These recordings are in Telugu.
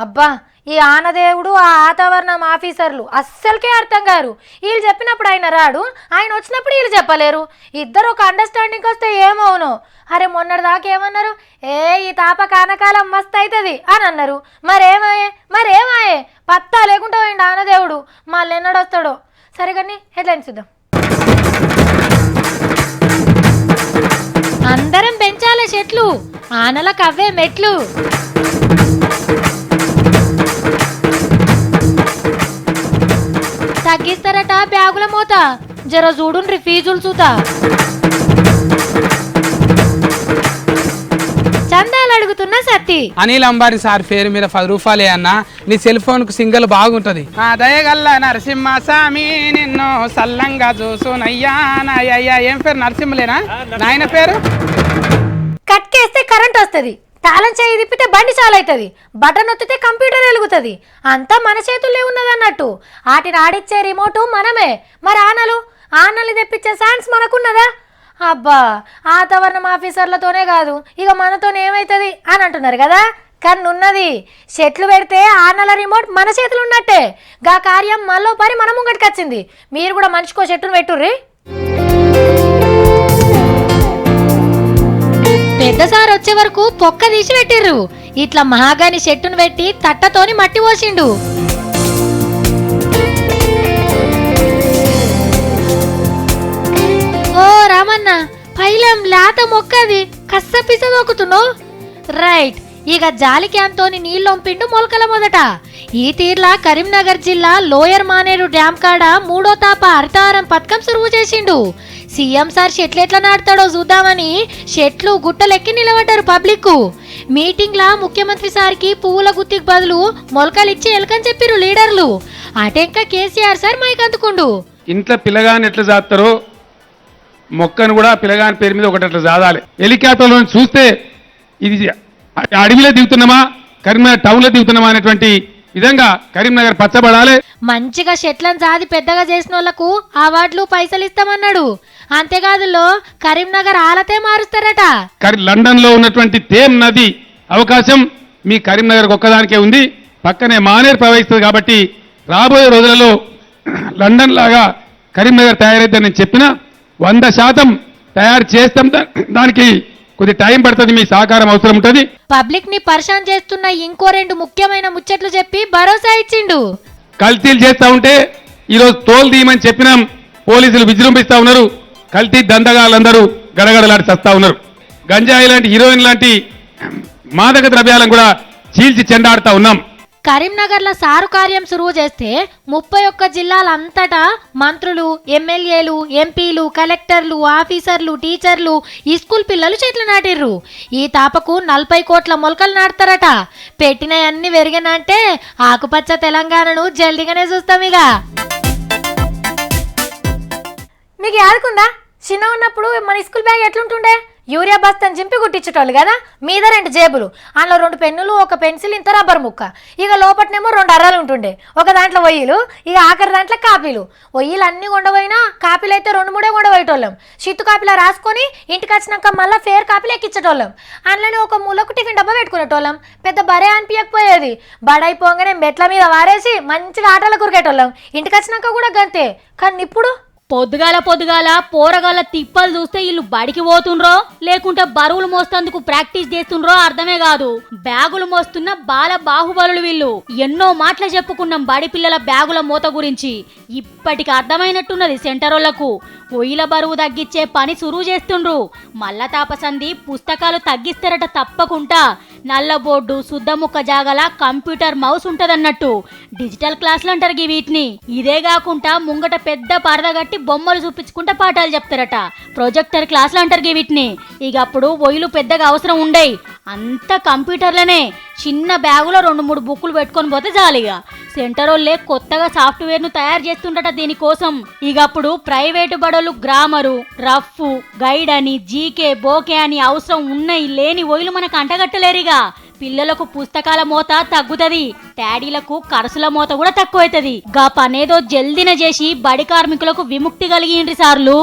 అబ్బా ఈ ఆనదేవుడు ఆ వాతావరణం ఆఫీసర్లు అస్సలకే అర్థం కారు. వీళ్ళు చెప్పినప్పుడు ఆయన రాడు, ఆయన వచ్చినప్పుడు వీళ్ళు చెప్పలేరు. ఇద్దరు ఒక అండర్స్టాండింగ్ వస్తే ఏమవును. అరే మొన్నటిదాకా ఏమన్నారు, ఈ తాప కానకాలం మస్తు అవుతుంది అని అన్నారు. మరేమాయే పత్తా లేకుండా పోయిండు ఆనదేవుడు. మళ్ళీ ఎన్నడొస్తాడో. సరే కానీ హెడ్లైన్స్ చూద్దాం. అందరం పెంచాలే చెట్లు, ఆనలకు అవే మెట్లు. తగ్గిస్తారట బ్యాగుల మూత, జర చూడుండ్రి ఫీజులు చూతా. చందాలు అడుగుతున్న సత్తి. అనిల్ అంబానీ సార్ పేరు మీద 10 రూపాయలే అన్న. నీ సెల్ ఫోన్ కు సింగల్ బాగుంటది. నా దయగల్ల నరసింహ స్వామి నిన్ను సల్లంగా చూసునయ్యా. ఏం పేరు నరసింహలేనా నాయన పేరు? కట్కేస్తే కరెంట్ వస్తుంది, తాళం చేయి తిప్పితే బండి చాలు అవుతుంది, బటన్ నొత్తితే కంప్యూటర్ వెలుగుతుంది. అంతా మన చేతుల్లో ఉన్నదన్నట్టు. వాటిని ఆడిచ్చే రిమోటు మనమే. మరి ఆనలు తెప్పించే ఛాన్స్ మనకున్నదా? అబ్బా వాతావరణం ఆఫీసర్లతోనే కాదు, ఇక మనతోనే ఏమవుతుంది అని అంటున్నారు కదా. కన్నున్నది. చెట్లు పెడితే ఆనల రిమోట్ మన చేతులు ఉన్నట్టే. గా కార్యం మళ్ళీ పరి మన ముంగటికి వచ్చింది. మీరు కూడా మనిషికో చెట్టును పెట్టుర్రి. పెద్దసారి వచ్చే వరకు పొక్క తీసి పెట్టిర్రు. ఇట్లా మహాగాని చెట్టును పెట్టి తట్టతోని మట్టి పోసిండు. ఓ రామన్న, పైలం లేత మొక్కది కస్స పిస దొక్కుతున్నావు. రైట్, ఇక జాలి క్యాన్తోని నీళ్ళొంపిండు మొలకల మొదట. ఈ తీర్లా కరీంనగర్ జిల్లా లోయర్ మానేరు డ్యామ్ కాడ 3వ తాప హరితహారం పథకం సురువు చేసిండు. సీఎం సార్ చెట్లు ఎట్లా నాటుతాడో చూద్దామని చెట్లు గుట్టలెక్కి నిలబడ్డారు పబ్లిక్. మీటింగ్ లా ముఖ్యమంత్రి సార్కి పువ్వుల గుత్తికి బదులు మొలకలు ఇచ్చి ఎలకని చెప్పిరు లీడర్లు. అటెంక కేసీఆర్ సార్ మైక్ అందుకుండు. ఇంట్లో పిల్లగాని ఎట్లా జాతారో మొక్కను కూడా పిల్లగాని పేరు మీద ఒకటి అట్లా జాదాలి. హెలికాప్టర్లో చూస్తే ఇది అడవిలో దిగుతున్నామా కరీంనగర్ టౌన్లో దిగుతున్నామా అనేటువంటి విధంగా కరీంనగర్ పచ్చబడాలి. మంచిగా చెట్లను జాది పెద్దగా చేసిన వాళ్లకు అవార్డులు పైసలు ఇస్తామన్నాడు. అంతేకాదు కరీంనగర్ ఆలతే మారుస్తారట. లండన్ లో ఉన్నటువంటి తేమ్ నది అవకాశం మీ కరీంనగర్ ఒక్కదానికే ఉంది. పక్కనే మానేరు ప్రవహిస్తుంది. కాబట్టి రాబోయే రోజులలో లండన్ లాగా కరీంనగర్ తయారైద్దని నేను చెప్పిన 100% తయారు చేస్తాం. దానికి కొద్ది టైం పడుతుంది, మీ సహకారం అవసరం ఉంటుంది. పబ్లిక్ ని పరిశాన్ చేస్తున్న ఇంకో 2 ముఖ్యమైన ముచ్చట్లు చెప్పి భరోసా ఇచ్చిండు. కల్తీలు చేస్తా ఉంటే ఈరోజు తోలు తీయమని చెప్పినాం, పోలీసులు విజృంభిస్తా ఉన్నారు. కల్తీ దందగాళ్ళందరూ గడగడలాడి చస్తా ఉన్నారు. గంజాయి లాంటి హీరోయిన్ లాంటి మాదక ద్రవ్యాలను కూడా చీల్చి చెండాడుతా ఉన్నాం. కరీంనగర్లో సారు కార్యం సురువు చేస్తే 31 జిల్లాలంతటా మంత్రులు, ఎమ్మెల్యేలు, ఎంపీలు, కలెక్టర్లు, ఆఫీసర్లు, టీచర్లు, ఈ స్కూల్ పిల్లలు చెట్లు నాటిర్రు. ఈ తాపకు 40 కోట్ల మొలకలు నాటుతారట. పెట్టినవన్నీ పెరిగినంటే ఆకుపచ్చ తెలంగాణను జల్దిగానే చూస్తాం. ఇక మీకు యాదుకుందా, చిన్న ఉన్నప్పుడు మన స్కూల్ బ్యాగ్ ఎట్లుంటుండే? యూరియా బస్తాను చింపి కుట్టించేటోళ్ళు కదా. మీద 2 జేబులు, అందులో 2 పెన్నులు, 1 పెన్సిల్, ఇంత రబ్బర్ ముక్క. ఇక లోపట్నేమో 2 అర్రలు ఉంటుండే. ఒక దాంట్లో ఒయ్యిలు, ఇక ఆఖరి దాంట్లో కాపీలు. ఒయ్యిలు అన్ని కొండపోయినా కాపీలు అయితే 2-3 కొండపోయేటోళ్ళం. చిత్తు కాపీలో రాసుకొని ఇంటికి వచ్చినాక మళ్ళీ ఫేర్ కాపీలు ఎక్కించేటోళ్ళం. అందులోనే ఒక మూలకు టిఫిన్ డబ్బా పెట్టుకునేటోళ్ళం. పెద్ద బరే అనిపించకపోయేది. బడైపోగానే మెట్ల మీద వారేసి మంచిగా ఆటలు కురికేటోళ్ళం. ఇంటికి వచ్చినాక కూడా గంతే. కానీ ఇప్పుడు పొద్దుగాల పోరగాళ్ళ తిప్పలు చూస్తే వీళ్ళు బడికి పోతుండ్రో లేకుంటే బరువులు మోస్తందుకు ప్రాక్టీస్ చేస్తుండ్రో అర్థమే కాదు. బ్యాగులు మోస్తున్న బాల బాహుబలులు వీళ్ళు. ఎన్నో మాటలు చెప్పుకున్నాం బడి పిల్లల బ్యాగుల మోత గురించి. ఇప్పటికి అర్థమైనట్టున్నది సెంటరోళ్లకు. పొయ్యిల బరువు తగ్గించే పని సురువు చేస్తుండ్రు. మల్ల తాపసంది పుస్తకాలు తగ్గిస్తారట తప్పకుండా. నల్ల బోర్డు, శుద్ధముక్క జాగల కంప్యూటర్ మౌస్ ఉంటదన్నట్టు. డిజిటల్ క్లాసులు అంటారు వీటిని. ఇదే కాకుండా ముంగట పెద్ద పరద కట్టి బొమ్మలు చూపించుకుంటా పాఠాలు చెప్తారట. ప్రొజెక్టర్ క్లాసులు అంటారు వీటిని. ఇక అప్పుడు ఒయ్యిలు పెద్దగా అవసరం ఉండేవి. అంత కంప్యూటర్లనే. చిన్న బ్యాగులో 2-3 బుక్కులు పెట్టుకొని పోతే జాలిగా. సెంటరోళ్ళే కొత్తగా సాఫ్ట్వేర్ ను తయారు చేస్తుండట దీనికోసం. ఇక అప్పుడు ప్రైవేటు బడులు గ్రామరు, రఫ్, గైడ్ అని, జీకే, బోకే అని అవసరం ఉన్నాయి లేని ఒయ్యిలు మనకు అంటగట్టలేరుగా. పిల్లలకు పుస్తకాల మోత తగ్గుతుంది, డాడీలకు ఖర్చుల మోత కూడా తక్కువైతుంది. గా పనేదో జల్దిన చేసి బడి కార్మికులకు విముక్తి కలిగిండ్రి సార్లు.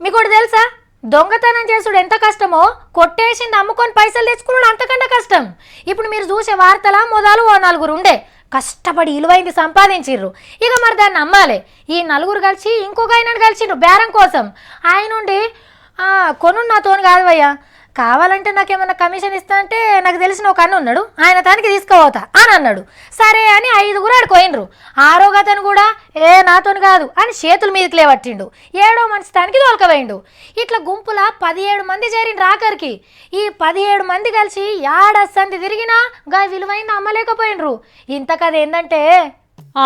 మీకు తెలుసా, దొంగతనం చేసుడు ఎంత కష్టమో కొట్టేసింది అమ్ముకొని పైసలు తెచ్చుకున్నాడు అంతకన్నా కష్టం. ఇప్పుడు మీరు చూసే వార్తల మొదలు ఓ నలుగురు ఉండే కష్టపడి ఇలువైంది సంపాదించిర్రు. ఇక మరి దాన్ని అమ్మాలి. ఈ నలుగురు కలిసి ఇంకొక ఆయనను కలిసిండ్రు బేరం కోసం. ఆయన ఉండి కొను నాతోని కాదు భయ్యా, కావాలంటే నాకేమన్నా కమిషన్ ఇస్తా అంటే నాకు తెలిసిన ఒక అన్న ఉన్నాడు, ఆయన తనకి తీసుకుపోతా అని అన్నాడు. సరే అని 5గురు ఆడుకోయినరు. 6వ అతను కూడా నాతోని కాదు అని చేతుల మీదకి లేవట్టిండు. 7వ మనిషి తనకి తోలకపోయిండు. ఇట్లా గుంపుల 17 మంది చేరిండ్రు ఆఖరికి. ఈ 17 మంది కలిసి ఏడస్సంది తిరిగినా గా విలువైంది అమ్మలేకపోయినరు. ఇంతకదేందంటే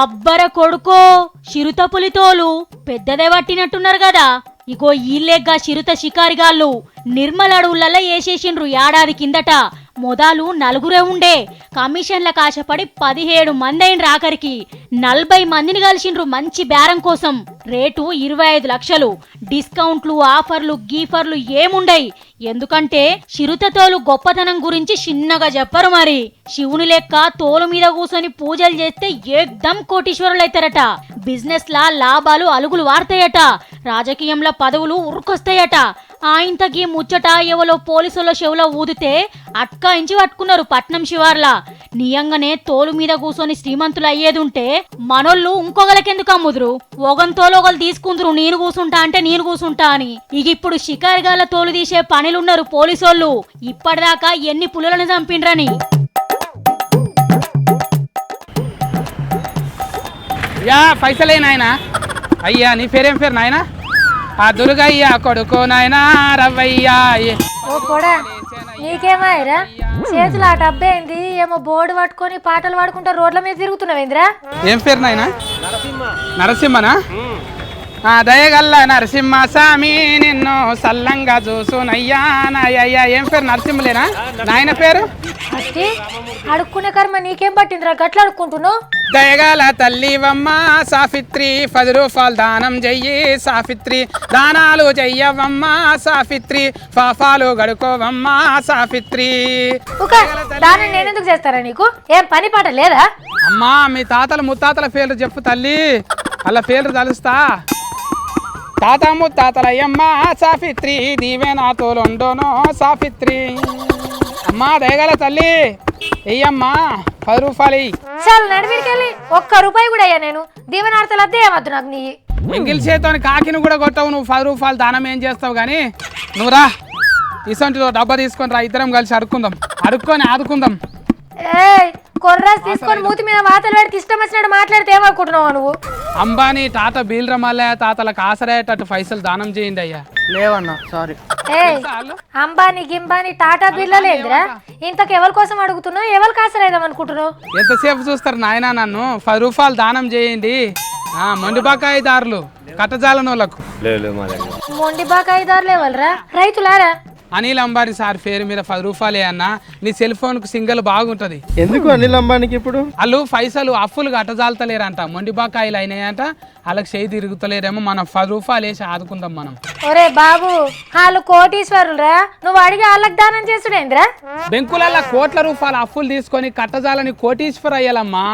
అబ్బర కొడుకో చిరుత పులితోలు పెద్దదే పట్టినట్టున్నారు కదా. ఇగో ఈళ్ళేగ్గా చిరుత షికారిగాళ్ళు నిర్మల అడవులలో వేసేసిండ్రు ఏడాది కిందట. మొదలు 4గురే ఉండే, కమిషన్ల కాశపడి 17 మంది అయినరు. ఆఖరికి 40 మందిని కలిసిండ్రు మంచి బేరం కోసం. రేటు 25 లక్షలు. డిస్కౌంట్లు ఆఫర్లు గీఫర్లు ఏముండయి. ఎందుకంటే చిరుతతోలు గొప్పతనం గురించి చిన్నగా చెప్పరు. మరి శివుని లెక్క తోలు మీద కూర్చొని పూజలు చేస్తే ఏకదం కోటీశ్వరులైతారట. బిజినెస్ లా లాభాలు అలుగులు వార్తాయట. రాజకీయంలో పదవులు ఉరుకొస్తాయట. ఆయంతకి ముచ్చట ఎవలో పోలీసుల చెవులో ఊదితే అట్కాయించి పట్టుకున్నారు పట్నం శివార్లా. నియంగానే తోలు మీద కూర్చొని శ్రీమంతులు అయ్యేదుంటే మనోళ్ళు ఇంకొకరికెందుకు అమ్ముదురు? ఒగంతోలు ఒకరు తీసుకుందరు, నేను కూసుంటా అంటే నేను కూసుంటా అని. ఇక ఇప్పుడు షికారిగాల తోలు తీసే పనిలున్నారు పోలీసోళ్ళు. ఇప్పటిదాకా ఎన్ని పులులను చంపిండ్రని. యా పైసలే నాయనా. అయ్యా నీ పేరేం పేరు నాయనా? ఆ దుర్గయ్య కొడుకు నాయనా రవ్వయ్యా. ఓ కూడా నీకేమాయరా చేతులు ఆ డబ్బేంది ఏమో బోర్డు పట్టుకొని పాటలు పాడుకుంటా రోడ్ల మీద తిరుగుతున్నావేంద్రా? ఏం పేరు నాయనా? నరసింహనా? దయగల్ల నరసింహ స్వామి నిన్ను సల్లంగా చూసునయ్యా నాయ్యా. ఏం పేరు నరసింహలేనా నాయన పేరు? అంటే అడుక్కునే కర్మ నీకేం పట్టిందిరా గట్ల అడుక్కుంటున్నావు? దయగల తల్లివమ్మ సాఫిత్రి 10 రూపాయలు దానం చెయ్యి సాఫిత్రి. దానాలు చెయ్యవమ్మ సాఫిత్రి, పాపాలు గడుకోవమ్మ సాఫిత్రి. దానం నేనెందుకు చేస్తారా? నీకు ఏం పని పాట లేదా? అమ్మా మీ తాతల ముత్తాతల పేర్లు చెప్పు తల్లి, అలా పేర్లు తలుస్తా. తాత ముత్తాతలయ్యమ్మ సాఫిత్రి, దీవే నాతో లొండోనో సాఫిత్రి. అమ్మా దయగల తల్లి ఎయ్యమ్మా 10 రూపాయలు. చాలు నడిమిడికెళ్ళి 1 రూపాయి కూడా అయ్యా. నేను దీవెనార్తలు అద్దే ఏమద్దు నాకు. నీ ఎంగిల్ చేతోని కాకిని కూడా కొట్టవు నువ్వు. 10 రూపాయలు దానం ఏం చేస్తావు కానీ నువ్వు రా, ఇసంటిలో డబ్బా తీసుకొని రా, ఇద్దరం కలిసి అడుక్కుందాం, అడుక్కొని ఆదుకుందాం. కొర్రాస్ తీసుకొని మూతి మీద వాతలు పెడితే ఇష్టం వచ్చినట్టు మాట్లాడితే ఏమనుకుంటున్నావు నువ్వు? అంబానీ తాత బీల్ర మల్లయ్య తాతలకు ఆసరయ్యేటట్టు పైసలు దానం చేయండి అయ్యా. లేవన్నా సారీ. అంబానీ గింబానీ టాటా బిల్లలేదురా. ఇంతకు ఎవరి కోసం అడుగుతున్నావు? ఎవరికి ఆసరైదాం అనుకుంటున్నావు? ఎంతసేపు చూస్తారు నాయనా నన్ను? 10 రూపాయలు దానం చేయండి. మొండి బకాయిదారులు కట్టజాలనోళ్ళకు. మొండి బకాయిదారులు ఎవరురా? రైతులారా? అనిల్ అంబానీ సార్ పేరు మీద 10 రూపాయలే అన్న. నీ సెల్ ఫోన్ కు సింగల్ బాగుంటది. ఎందుకు అనిల్ అంబానీకి ఇప్పుడు? వాళ్ళు పైసలు అప్పులు కట్టజాలతలేరంట, మొండి బకాయిలు అయినాయంట, వాళ్ళకి చేయి తిరుగుతలేరేమో. మనం 10 రూపాయలు వేసి ఆదుకుందాం మనం. ఒరే బాబు వాళ్ళు కోటీశ్వరులరా, నువ్వు అడిగి వాళ్ళకి దానం చేసుడేంద్రా? బెంకులల్లా కోట్ల రూపాయల అప్పులు తీసుకొని కట్టజాలని కోటీశ్వర అయ్యాలమ్మా.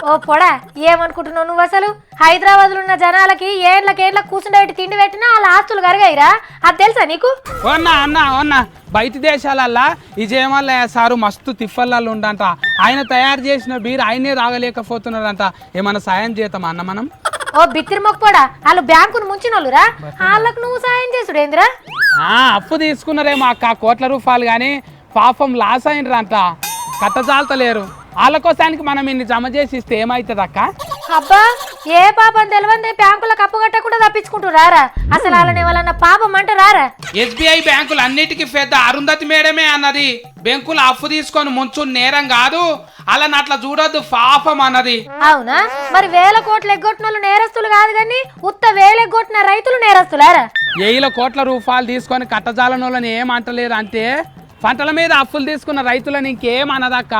ఓ పొడా ఏమనుకుంటున్నావు నువ్వు? అసలు హైదరాబాద్ లో ఉన్న జనాలకి ఏళ్ళకేళ్ళ కూర్చుండేటి తిండి పెట్టినా వాళ్ళ ఆస్తులు కరిగాయిరా. అది తెలుసా నీకు? అన్నా బయట దేశాలల్లా ఈ జయమల్లయ్య సారు మస్తు తిప్పల్లో ఉండంట. ఆయన తయారు చేసిన బీర్ ఆయనే తాగలేకపోతున్నాడంట. ఏమన్నా సాయం చేద్దామా అన్న మనం? ఓ బిత్తిరి మొక్కోడా, వాళ్ళు బ్యాంకును ముంచినోళ్ళురా, వాళ్ళకు నువ్వు సాయం చేసుడేంద్రా? అప్పు తీసుకున్నారేమో అక్క కోట్ల రూపాయలు, కానీ పాపం లాస్ అయినరంట, కట్టజాలతలేరు. వాళ్ళ కోసానికి మనం ఇన్ని జమ చేసి ఇస్తే ఏమవుతుంది అక్క? అబ్బా ఏ పాపం తెలివందే బ్యాంకులకు అప్పు కట్టకుండా తప్పించుకుంటున్నారా? అసలు వాళ్ళని వాళ్ళన్న పాపం అంటే రారా? ఎస్బీఐ బ్యాంకులు అన్నిటికీ పెద్ద అరుంధతి మేడమే అన్నది. బ్యాంకులు అప్పు తీసుకొని ముంచు నేరం కాదు, అలా అట్లా చూడొద్దు పాపం అన్నది. అవునా? మరి 1000 కోట్లు ఎగ్గొట్టిన వాళ్ళు నేరస్తులు కాదు కానీ ఉత్త 1000 ఎగ్గొట్టిన రైతులు నేరస్తులారా? 1000 కోట్ల రూపాయలు తీసుకొని కట్టజాలనోళ్ళని ఏమంటలేరు అంటే పంటల మీద అప్పులు తీసుకున్న రైతులని ఇంకేం అనదక్క.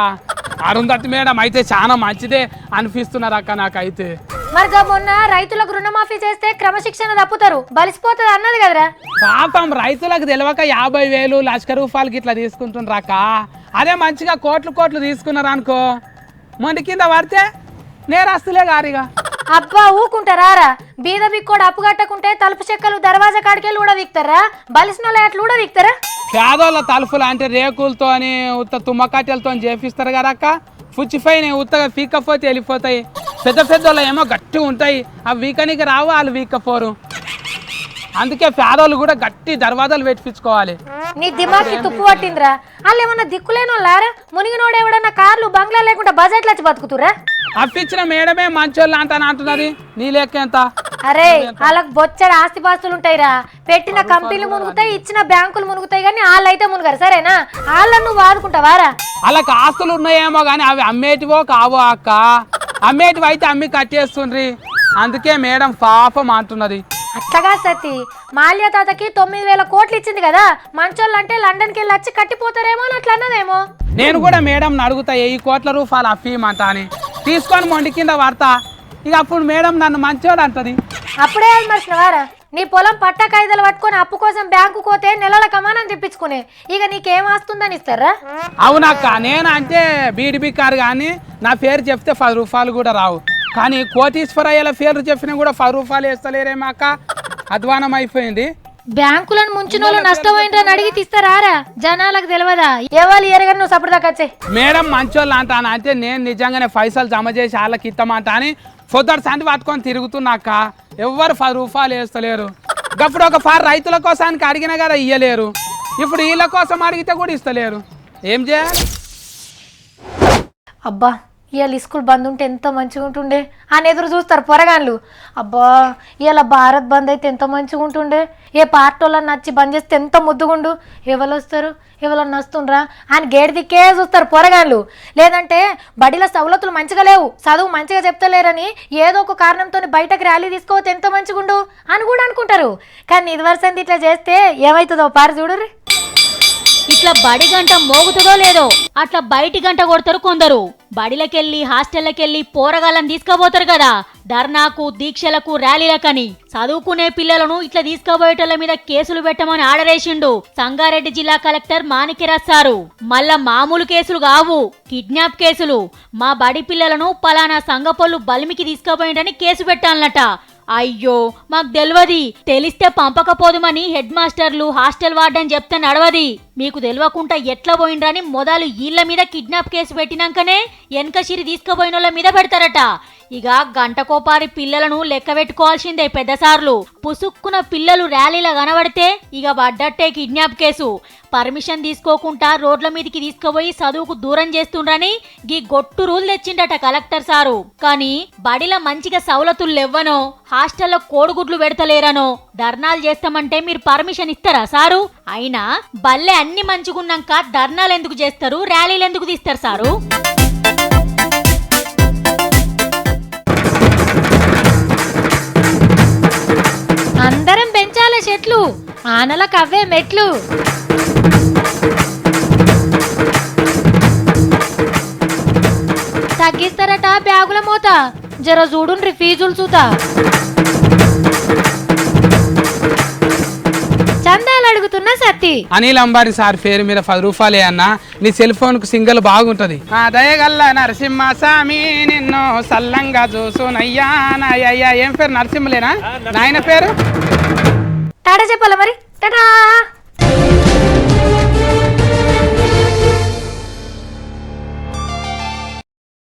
అరుంధతి మేడం అయితే చాలా మంచిదే అనిపిస్తున్నారు అక్క నాకైతే. మరి మొన్న రైతులకు రుణమాఫీ చేస్తే క్రమశిక్షణ తప్పుతారు, బలిసిపోతుంది అన్నది కదరా? పాపం రైతులకు తెలియక 50,000 లక్ష రూపాయలకి ఇట్లా తీసుకుంటుండ్రక్క. అదే మంచిగా కోట్లు తీసుకున్నారు అనుకో, మొండి కింద పడితే నేరస్తులే గారిగా. అబ్బా ఊకుంటారా బీద బిక్కోడు అప్పు కట్టకుంటే తలుపు చెక్కలు దర్వాజా కాడికెళ్ళి కూడా విక్తారా బలిసిన ఎట్లు కూడా విక్తారా పేదోళ్ళ తలుపులు అంటే రేకులతో అని ఉత్త తుమ్మకట్టెలతో చేపిస్తారు కదా అక్క పుచ్చిపోయినాయి ఉత్తగా పీక్కపోతే వెళ్ళిపోతాయి పెద్ద పెద్దోళ్ళు ఏమో గట్టిగా ఉంటాయి అవి వీకనికి రావు వాళ్ళు వీక్కపోరు అందుకే పేదోళ్ళు కూడా గట్టి దర్వాజాలు పెట్టించుకోవాలి నీ దిమాకి తుప్పు పట్టిందిరా వాళ్ళు ఏమన్నా దిక్కులేని వాళ్ళారా మునిగినోడు ఎవడన్నా కార్లు బంగ్లా లేకుండా బజెట్లు వచ్చి బతుకుతురా అప్పించిన మేడమే మంచోళ్ళు అంటున్నది నీ లెక్క ఎంత అరే వాళ్ళకి బొచ్చడు ఆస్తిపాస్తులు ఉంటాయిరా పెట్టిన కంపెనీలు మునుగుతాయి ఇచ్చిన బ్యాంకులు మునుగుతాయి కానీ వాళ్ళైతే మునుగారు సరేనా వాళ్ళని నువ్వు వాదుకుంటావారా వాళ్ళకి ఆస్తులు ఉన్నాయేమో కానీ అవి అమ్మేటివో కావో అక్క అమ్మేటివి అయితే అమ్మి కట్టేస్తుండ్రి అందుకే మేడం పాపం అంటున్నది అట్లాగా సతీ మాల్యా తాతకి 9,000 కోట్లు ఇచ్చింది కదా మంచోళ్ళు అంటే లండన్కి వెళ్ళి వచ్చి కట్టిపోతారేమో అని అట్లా అన్నదేమో నేను కూడా మేడం అడుగుతా 1,000 కోట్ల రూపాయలు అఫీమంట అని తీసుకొని మొండి కింద పడతా ఇక అప్పుడు మేడం నన్ను మంచోడు అంటది అప్పుడే మర్చినవారా నీ పొలం పట్ట కాయిదాలు పట్టుకొని అప్పు కోసం బ్యాంకు పోతే నెలల కమానం తెప్పించుకునే ఇక నీకేం వస్తుందని ఇస్తారా అవునక్క నేను అంటే బీడి బిక్కారు కానీ నా పేరు చెప్తే 10 రూపాయలు కూడా రావు కానీ కోటీశ్వరయ్యల పేరు చెప్పినా కూడా 10 రూపాయలు వేస్తలేరేమో అక్క అధ్వానం అయిపోయింది బ్యాంకులను ముంచిన వాళ్ళు నష్టపోయిందని అడిగి తీస్తారా జనాలకు తెలియదా ఎవరు ఎరగని నువ్వు సపడదాకా వచ్చే మేడం మంచోళ్ళు అంటాను అంటే నేను నిజంగానే పైసలు జమ చేసి వాళ్ళకి ఇస్తామంట అని పొద్దుట సంటి పట్టుకొని తిరుగుతున్నాక ఎవ్వరు 10 రూపాయలు వేస్తలేరు అప్పుడు ఒక రైతుల కోసానికి అడిగినా కదా ఇయ్యలేరు ఇప్పుడు వీళ్ళ కోసం అడిగితే కూడా ఇస్తలేరు ఏం చేయాలి అబ్బా ఇవాళ స్కూల్ బంద్ ఉంటే ఎంత మంచిగా ఉంటుండే అని ఎదురు చూస్తారు పొరగాన్లు అబ్బా ఇవాళ భారత్ బంద్ అయితే ఎంత మంచిగా ఉంటుండే ఏ పార్టోళ్ళని నచ్చి బంద్ చేస్తే ఎంత ముద్దుగుండు ఎవరు వస్తారు ఎవరన్నా వస్తుండ్రా అని గేట్ దిక్కే చూస్తారు పొరగాన్లు లేదంటే బడిలో సవలతులు మంచిగా లేవు చదువు మంచిగా చెప్తలేరని ఏదో ఒక కారణంతో బయటకు ర్యాలీ తీసుకోవద్దు ఎంత మంచిగుండు అని కూడా అనుకుంటారు కానీ ఇది వరుసంది ఇట్లా చేస్తే ఏమవుతుందో పారు చూడరు ఇట్లా బడి గంట మోగుతుందో లేదో అట్లా బయటి గంట కొడతారు కొందరు బడిలకెళ్ళి హాస్టల్లకెళ్ళి పోరగాళ్ళని తీసుకుపోతారు కదా ధర్నాకు దీక్షలకు ర్యాలీలకని చదువుకునే పిల్లలను ఇట్లా తీసుకుపోయేటోళ్ళ మీద కేసులు పెట్టమని ఆర్డరేసిండు సంగారెడ్డి జిల్లా కలెక్టర్ మాణిక్యరాజ్ సారు మళ్ళా మామూలు కేసులు కావు కిడ్నాప్ కేసులు మా బడి పిల్లలను పలానా సంగపొల్లు బలిమికి తీసుకుపోయిండని కేసు పెట్టాలన్నట అయ్యో మాకు తెలియదు తెలిస్తే పంపకపోదుమని హెడ్ మాస్టర్లు హాస్టల్ వార్డని చెప్తే నడవది మీకు తెలియకుండా ఎట్లా పోయిండ్రని మొదలు వీళ్ళ మీద కిడ్నాప్ కేసు పెట్టినాకనే వెనకసిరి తీసుకుపోయిన మీద పెడతారట ఇక గంటకోపారి పిల్లలను లెక్క పెట్టుకోవాల్సిందే పెద్దసార్లు పుసుక్కున పిల్లలు ర్యాలీలా కనబడితే ఇక పడ్డట్టే కిడ్నాప్ కేసు పర్మిషన్ తీసుకోకుండా రోడ్ల మీదకి తీసుకుపోయి చదువుకు దూరం చేస్తుండ్రని గీ గొట్టు రూల్ తెచ్చిండట కలెక్టర్ సారు కానీ బడిలో మంచిగా సవలతులు లేవ్వనో హాస్టల్లో కోడిగుడ్లు పెడతలేరనో ధర్నాలు చేస్తామంటే మీరు పర్మిషన్ ఇస్తారా సారు అయినా బల్లె అన్ని మంచిగున్నాక ధర్నాలు ఎందుకు చేస్తారు ర్యాలీలు ఎందుకు తీస్తారు సారు అందరం పెంచాలే చెట్లు ఆనలకు అవే మెట్లు తగ్గిస్తారట బ్యాగుల మోత జర చూడుండ్రి ఫీజులు చూత చందాలు అడుగుతున్నా సత్తి అనిల్ అంబానీ సార్ పేరు మీద 10 రూపాయలే అన్న నీ సెల్ ఫోన్ కు సింగల్ బాగుంటది దయగల్ల నరసింహ స్వామి నిన్ను సల్లంగా చూసునయ్యా నాయ్యా ఏం పేరు నరసింహలేనా నాయన పేరు టాటా చెప్పాలా మరి